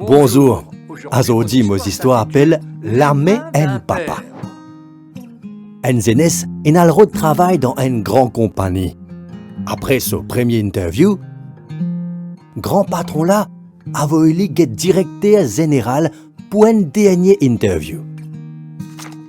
Bonjour, aujourd'hui mon histoire appelle La main en papa. En jeunesse, il a le rôle de travail dans une grande compagnie. Après son premier interview, grand patron là a voulu être directeur général pour une dernière interview.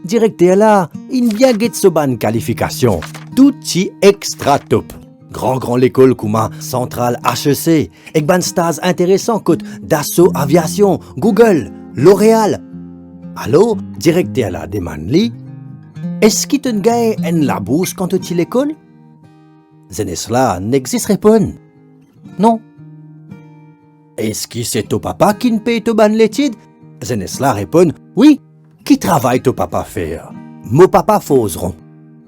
Directeur là, il vient get sa bonne qualification, tout est extra top. Grand l'école comme Centrale HEC, avec ban stage intéressant comme Dassault Aviation, Google, L'Oréal. Alors, directeur là demande lui, est-ce qu'il te gagne une la bourse quand tu es à l'école? Jeunesse là n'existerait pas. Non. Est-ce que c'est ton papa qui ne paye ton ban l'étude? Jeunesse là répond, oui. Qui travaille ton papa faire? Mon papa fauseront.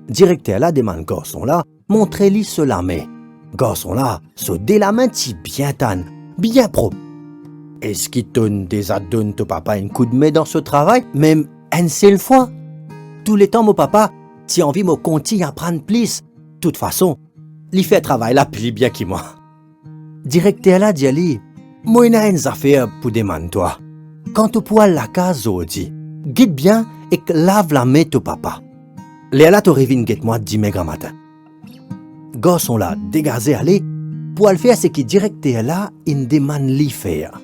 Directeur là demande garçon là, montrez-lui cela main. Garçon là, se dé la main ti bien tan, bien propre. Est-ce qu'il donne déjà donne ton papa un coup de main dans ce travail, même une seule fois? Tous les temps mon papa, ti envie me continue à prendre plus. De toute façon, il fait travail là plus bien que moi. Directeur là dit lui, moi il a une affaire pour demander toi. Quand tu poils la case aujourd'hui, guide bien et lave la main ton papa. Léa te revient guette moi 10 mégas matin. Garçon là, dégagé aller, pour le faire ce qui directeur là, il demande l'y faire.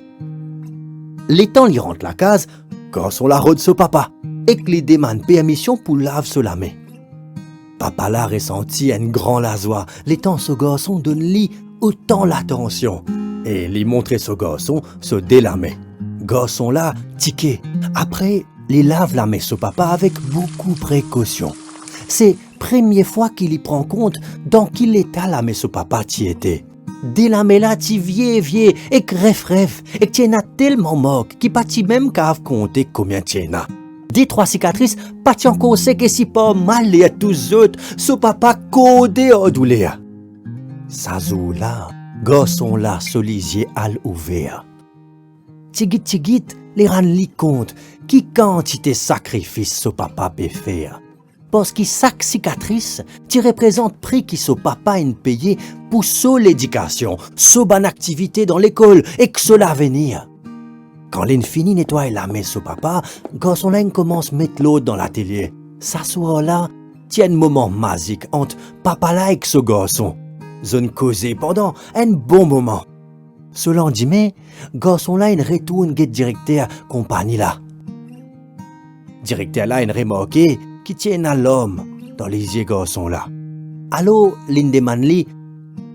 Les temps il rentre la case, garçon là rôde son papa, et qu'il demande permission pour laver sur la main. Papa là ressenti un grand joie, les temps ce garçon donne lui autant l'attention, et lui montrer ce garçon se dé la main. Garçon là, tiqué, après, il lave la main sur papa avec beaucoup de précaution. C'est première fois qu'il y prend compte dans quel état la main sur papa t'y était. Dès la main là, t'y vieux, et crève, et t'y en a tellement moque qu'il pas t'y même qu'à compter combien t'y en a. Des 3 cicatrices, pas t'y encore sait que si pas mal et à tous autres, sur papa codé au douleur. Ça zou là, garçon là, solisier à l'ouvert. Tigit, les rend li compte qui quantité sacrifice sur papa peut faire. Parce que chaque cicatrice, tu représente prix qui son papa a payé pour son éducation, son bonne activité dans l'école et que son avenir. Quand l'on finit nettoyer la main son papa, garçon là commence à mettre l'autre dans l'atelier. S'asseoir là, tient un moment magique entre papa là et ce garçon. Zone causée pendant un bon moment. Ce lendemain, garçon là il retourne get directeur compagnie là. Directeur là il remarqué qui tient à l'homme dans les yeux garçon là. Alors, l'une demande lui,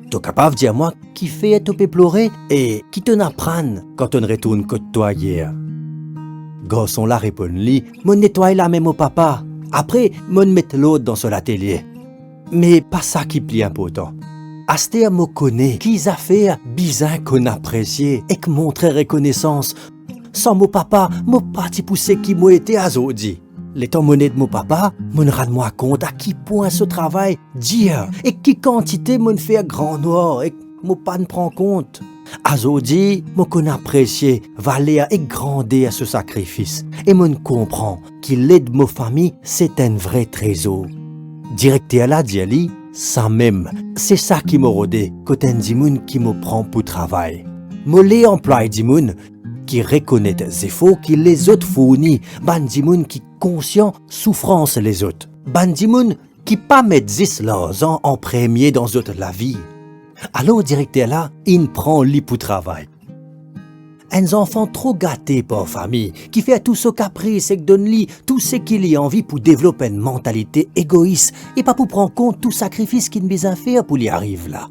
tu es capable de dire moi qui fait te pleurer et qui te n'apprend quand on retourne côté toi hier. Garçon là répond lui, mon nettoie la même au papa. Après, mon mettre l'autre dans son atelier. Mais pas ça qui plie important. Aster me connaît qu'ils a fait bizarre qu'on appréciait et que montrer reconnaissance. Sans mon papa, mon parti poussé qui m'a été azodi. L'étant monnaie de mon papa, mon rend-moi compte à qui point ce travail dire et qui quantité mon fait grand noir et mon pas ne prend compte. Azodi, mon qu'on apprécié, valer et grandir à ce sacrifice et mon comprend qu'il aide mon famille, c'est un vrai trésor. Directeur là dit ça même, c'est ça qui m'a rodé, quand un dimoun qui me prend pour travail. Molé emploie dimoun qui reconnaît des efforts que les autres fournissent, bandimoun qui conscient souffrance les autres, bandimoun qui pas mettent 10 leurs ans en premier dans autres la vie. Alors directeur là, il prend lui pour travail. Un enfant trop gâté par famille, qui fait tout ce caprice et donne lui tout ce qu'il y a envie pour développer une mentalité égoïste et pas pour prendre compte tout sacrifice qu'il besoin faire pour y arriver là.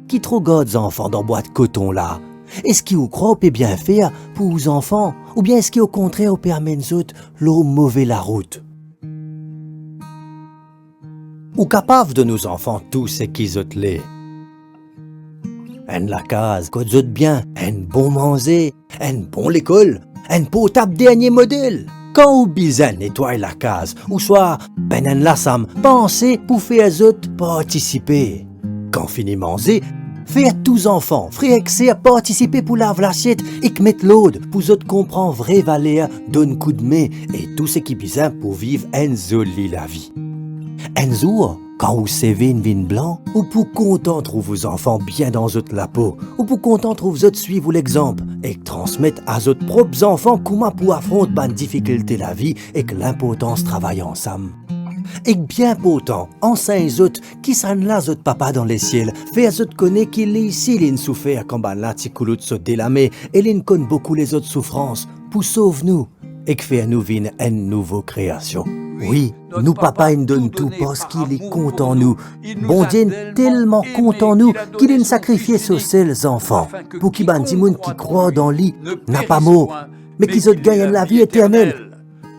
Qui trop garde enfants dans boîte coton là? Est-ce qu'il vous croit peut bien faire pour vos enfants ou bien est-ce qu'il au contraire permet aux autres l'eau mauvais la route? Ou capable de nos enfants tout ce qu'ils ont les? Un la case, qu'on autres bien, un bon manger, un bon l'école, un potable dernier modèle. Quand ou bizarre nettoie la case, ou soit ben un la sam, pensez pour faire les autres participer. Quand fini manger, faire tous enfants, frère excès à participer pour laver l'assiette et que mettre l'autre pour autres comprendre vraie valeur, donne coup de main et tout ce qui bizarre pour vivre un joli la vie. Un jour, Quand vous savez vin blanc, ou pour content trouve vos enfants bien dans votre la peau, ou pour content trouve vous suivre l'exemple et transmettre à votre propres enfants comment pour affronter ban difficulté la vie et que l'importance travaille ensemble. Et que bien pourtant, enseigne autres qui s'en là votre papa dans les ciels, fait à autres connaître qu'il est ici, l'in souffert comme ban la ticoulout se délamer et l'in connaît beaucoup les autres souffrances pour sauver nous et que fait à nous vin une nouvelle création. Oui, nous papa il donne tout parce qu'il est content nous. Bon Dieu est tellement content nous qu'il a sacrifié ses seuls enfants pour qu'il ban dimoun qui croit dans lui n'a pas mot, mais qu'ils autres gagnent la vie éternelle.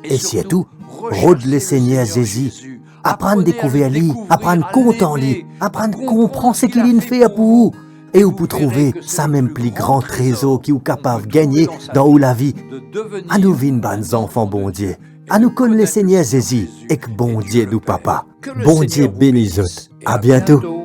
Et surtout, rôde le Seigneur Jésus. Apprendre à découvrir lui, apprendre content lui, apprendre à comprendre ce qu'il a fait pour vous. Et vous pouvez trouver ça même plus grand trésor qui est capable de gagner dans la vie. À nous vin bans enfants bon Dieu. À nous connaître le Seigneur Jésus et que bon Dieu nous papa. Bon Dieu bénisse. À bientôt.